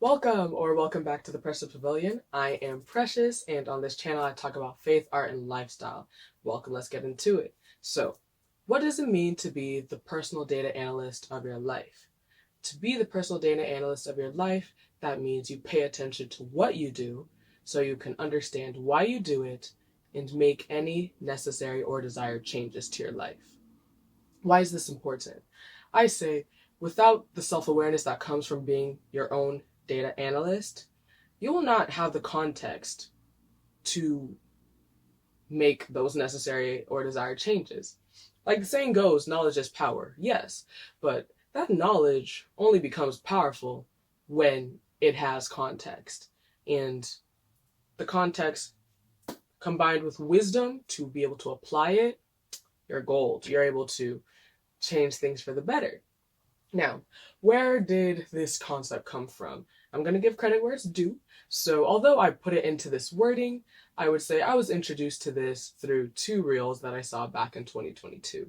Welcome back to the Precious Pavilion. I am Precious, and on this channel I talk about faith, art, and lifestyle. Welcome, let's get into it. So, what does it mean to be the personal data analyst of your life? To be the personal data analyst of your life, that means you pay attention to what you do so you can understand why you do it and make any necessary or desired changes to your life. Why is this important? I say, without the self-awareness that comes from being your own data analyst, you will not have the context to make those necessary or desired changes. Like the saying goes, knowledge is power. Yes, but that knowledge only becomes powerful when it has context. And the context combined with wisdom to be able to apply it, you're gold. You're able to change things for the better. Now, where did this concept come from? I'm going to give credit where it's due. So although I put it into this wording, I would say I was introduced to this through two reels that I saw back in 2022.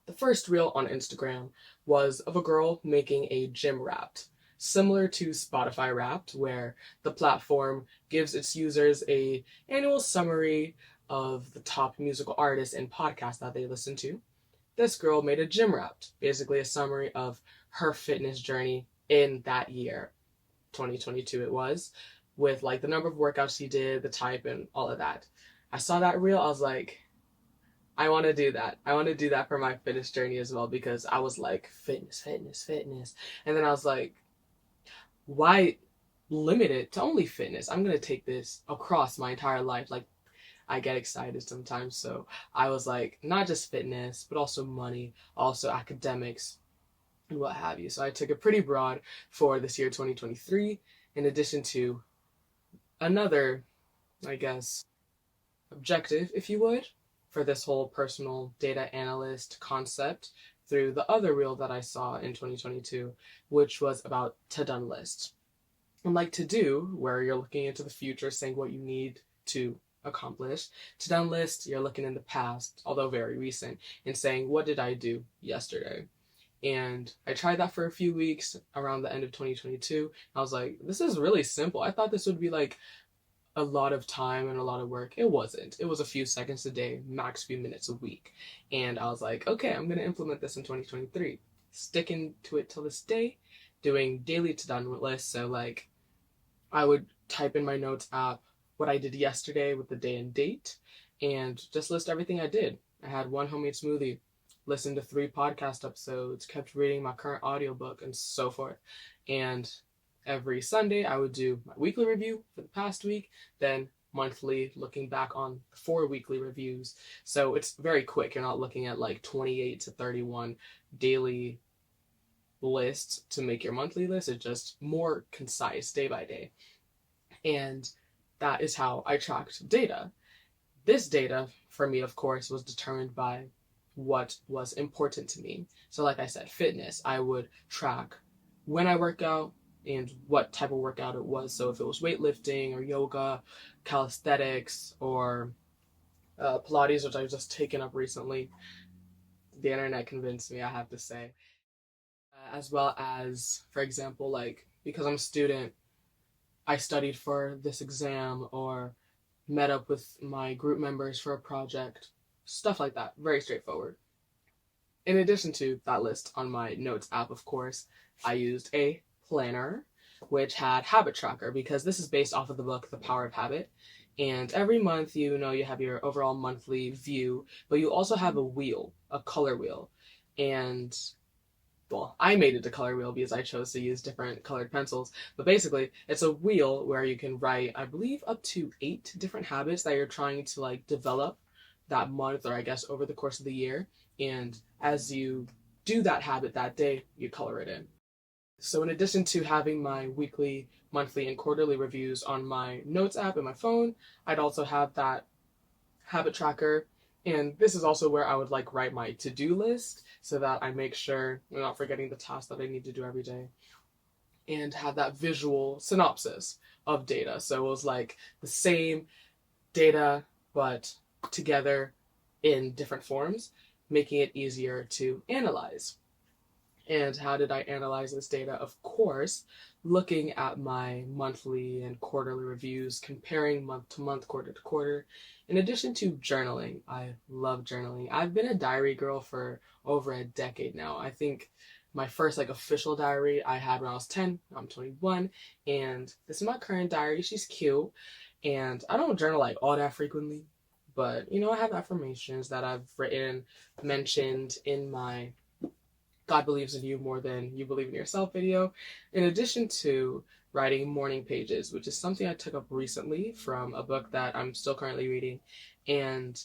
The first reel on Instagram was of a girl making a gym Wrapped, similar to Spotify Wrapped, where the platform gives its users a annual summary of the top musical artists and podcasts that they listen to. This girl made a gym Wrapped, basically a summary of her fitness journey in that year, 2022 it was, with like the number of workouts she did, the type, and all of that. I saw that reel, I was like, I want to do that. I want to do that for my fitness journey as well, because I was like, fitness, fitness, fitness. And then I was like, why limit it to only fitness? I'm going to take this across my entire life. Like, I get excited sometimes. So I was like, not just fitness, but also money, also academics, and what have you. So I took it pretty broad for this year, 2023, in addition to another, I guess, objective, if you would, for this whole personal data analyst concept through the other reel that I saw in 2022, which was about to-done lists. And like to do, where you're looking into the future, saying what you need to accomplish. To-done list, you're looking in the past, although very recent, and saying, what did I do yesterday? And I tried that for a few weeks around the end of 2022. I was like, this is really simple. I thought this would be like a lot of time and a lot of work. It wasn't. It was a few seconds a day, max few minutes a week. And I was like, okay, I'm going to implement this in 2023. Sticking to it till this day, doing daily to-done lists. So like I would type in my notes app what I did yesterday with the day and date and just list everything I did. I had one homemade smoothie, listened to 3 podcast episodes, kept reading my current audiobook, and so forth. And every Sunday, I would do my weekly review for the past week, then monthly, looking back on 4 weekly reviews. So it's very quick. You're not looking at like 28 to 31 daily lists to make your monthly list. It's just more concise day by day. And that is how I tracked data. This data, for me, of course, was determined by what was important to me. So like I said, fitness, I would track when I work out and what type of workout it was. So if it was weightlifting or yoga, calisthenics, or Pilates, which I've just taken up recently. The internet convinced me, I have to say. As well as, for example, like, because I'm a student, I studied for this exam or met up with my group members for a project, stuff like that. Very straightforward. In addition to that list on my notes app, of course, I used a planner, which had habit tracker, because this is based off of the book, The Power of Habit. And every month, you have your overall monthly view, but you also have a wheel, a color wheel. And well, I made it a color wheel because I chose to use different colored pencils. But basically, it's a wheel where you can write, I believe, up to 8 different habits that you're trying to like develop that month, or I guess over the course of the year. And as you do that habit that day, you color it in. So in addition to having my weekly, monthly, and quarterly reviews on my notes app and my phone, I'd also have that habit tracker. And this is also where I would like write my to-do list so that I make sure I'm not forgetting the tasks that I need to do every day, and have that visual synopsis of data. So it was like the same data, but together in different forms, making it easier to analyze. And how did I analyze this data? Of course, looking at my monthly and quarterly reviews, comparing month to month, quarter to quarter. In addition to journaling, I love journaling. I've been a diary girl for over a decade now. I think my first official diary I had when I was 10. I'm 21, and this is my current diary. She's cute, and I don't journal all that frequently, but I have affirmations that I've written, mentioned in my God believes in you more than you believe in yourself video, in addition to writing morning pages, which is something I took up recently from a book that I'm still currently reading. And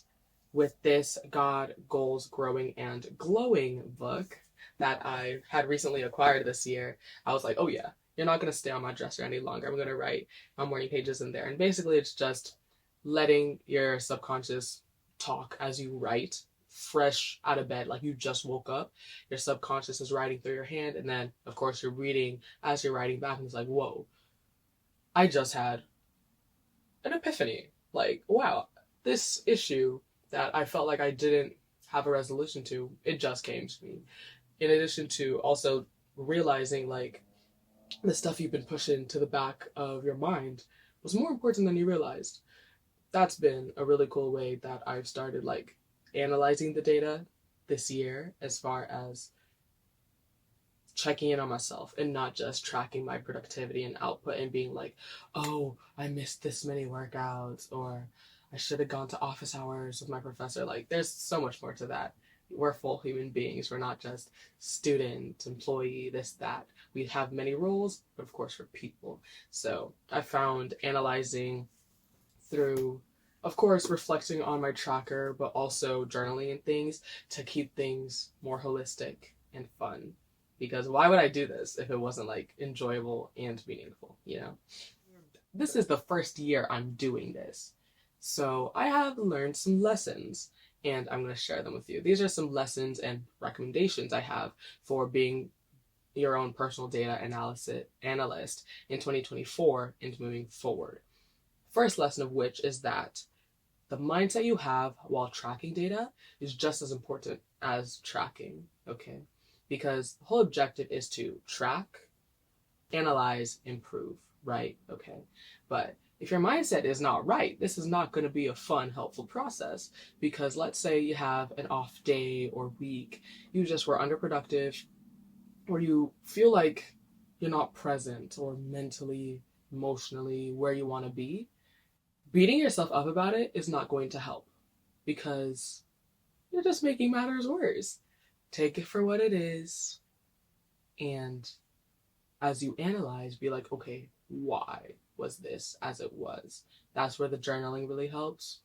with this God, Goals, Growing, and Glowing book that I had recently acquired this year, I was like, oh yeah, you're not going to stay on my dresser any longer. I'm going to write my morning pages in there. And basically, it's just letting your subconscious talk as you write, fresh out of bed, like you just woke up. Your subconscious is writing through your hand, and then of course you're reading as you're writing back, and it's like, whoa, I just had an epiphany. Like, wow, this issue that I felt like I didn't have a resolution to, it just came to me. In addition to also realizing the stuff you've been pushing to the back of your mind was more important than you realized. That's been a really cool way that I've started analyzing the data this year, as far as checking in on myself and not just tracking my productivity and output and being like, oh, I missed this many workouts, or I should have gone to office hours with my professor. There's so much more to that. We're full human beings. We're not just student, employee, this, that. We have many roles, but of course we're people. So I found analyzing through, of course, reflecting on my tracker, but also journaling and things to keep things more holistic and fun. Because why would I do this if it wasn't enjoyable and meaningful, This is the first year I'm doing this. So I have learned some lessons, and I'm going to share them with you. These are some lessons and recommendations I have for being your own personal data analyst in 2024 and moving forward. First lesson of which is that the mindset you have while tracking data is just as important as tracking, okay? Because the whole objective is to track, analyze, improve, right? Okay. But if your mindset is not right, this is not going to be a fun, helpful process. Because let's say you have an off day or week, you just were underproductive, or you feel like you're not present or mentally, emotionally where you want to be. Beating yourself up about it is not going to help, because you're just making matters worse. Take it for what it is, and as you analyze, be like, okay, why was this as it was? That's where the journaling really helps,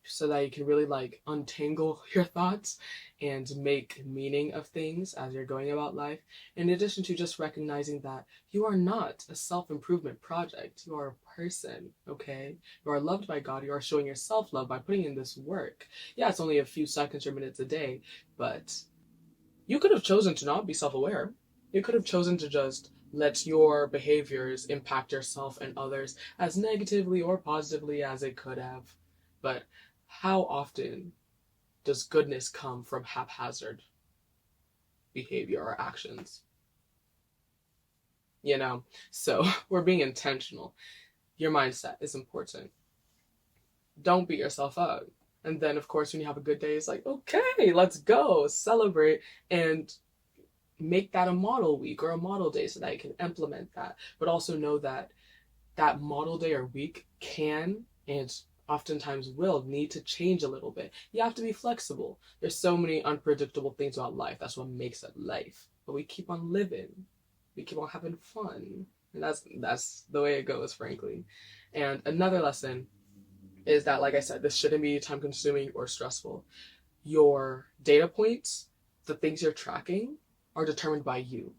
so that you can really untangle your thoughts and make meaning of things as you're going about life. In addition to just recognizing that you are not a self-improvement project. You are a person, okay? You are loved by God. You are showing yourself love by putting in this work. Yeah, it's only a few seconds or minutes a day, but you could have chosen to not be self-aware. You could have chosen to just let your behaviors impact yourself and others as negatively or positively as it could have. But how often does goodness come from haphazard behavior or actions? So we're being intentional. Your mindset is important. Don't beat yourself up. And then, of course, when you have a good day, it's like, okay, let's go, celebrate, and make that a model week or a model day so that you can implement that. But also know that that model day or week can and oftentimes will need to change a little bit. You have to be flexible. There's so many unpredictable things about life. That's what makes it life. But we keep on living. We keep on having fun. And that's the way it goes, frankly. And another lesson is that, like I said, this shouldn't be time consuming or stressful. Your data points, the things you're tracking, are determined by you.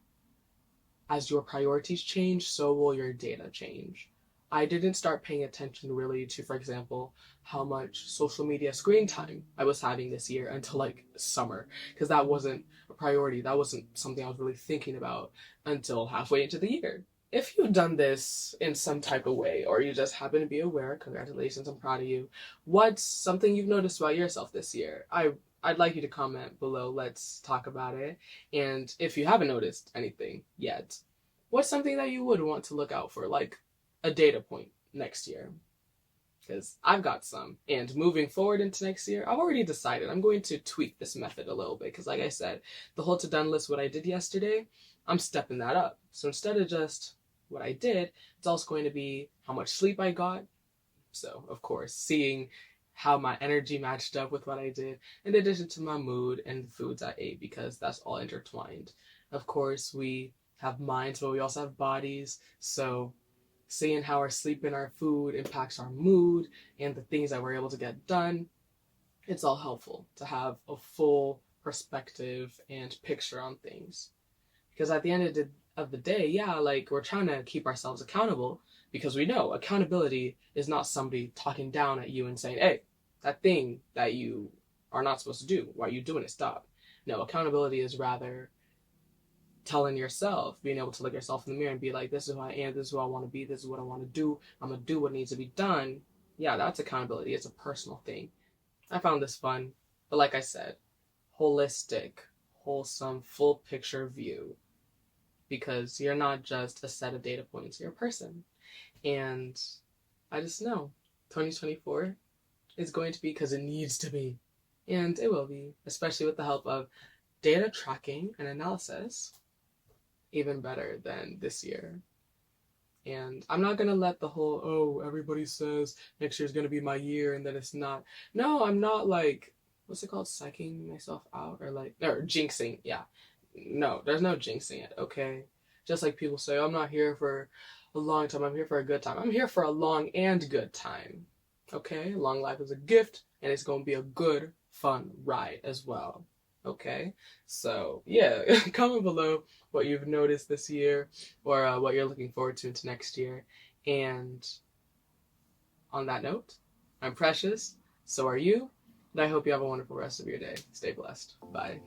As your priorities change, so will your data change. I didn't start paying attention really to, for example, how much social media screen time I was having this year until summer, because that wasn't a priority. That wasn't something I was really thinking about until halfway into the year. If you've done this in some type of way, or you just happen to be aware, congratulations, I'm proud of you. What's something you've noticed about yourself this year? I I'd like you to comment below. Let's talk about it. And if you haven't noticed anything yet, what's something that you would want to look out for, like a data point next year? Because I've got some. And moving forward into next year, I've already decided I'm going to tweak this method a little bit. Because like I said, the whole to-done list, what I did yesterday, I'm stepping that up. So instead of just what I did, it's also going to be how much sleep I got. So, of course, seeing how my energy matched up with what I did, in addition to my mood and the foods I ate, because that's all intertwined. Of course, we have minds, but we also have bodies. So seeing how our sleep and our food impacts our mood and the things that we're able to get done, it's all helpful to have a full perspective and picture on things. Because at the end of the day, yeah, like we're trying to keep ourselves accountable, because we know accountability is not somebody talking down at you and saying, hey, that thing that you are not supposed to do, why are you doing it? Stop. No, accountability is rather telling yourself, being able to look yourself in the mirror and be like, this is who I am, this is who I want to be, this is what I want to do, I'm going to do what needs to be done. Yeah, that's accountability. It's a personal thing. I found this fun. But like I said, holistic, wholesome, full picture view. Because you're not just a set of data points, you're a person. And I just know 2024 is going to be, because it needs to be. And it will be, especially with the help of data tracking and analysis, even better than this year. And I'm not going to let the whole, oh, everybody says next year's going to be my year and then it's not. No, I'm not like, what's it called? Psyching myself out or jinxing. Yeah. No, there's no jinxing it, okay? Just like people say, I'm not here for a long time, I'm here for a good time. I'm here for a long and good time, okay? Long life is a gift, and it's going to be a good, fun ride as well, okay? So, yeah, comment below what you've noticed this year or what you're looking forward to into next year. And on that note, I'm Precious, so are you, and I hope you have a wonderful rest of your day. Stay blessed. Bye.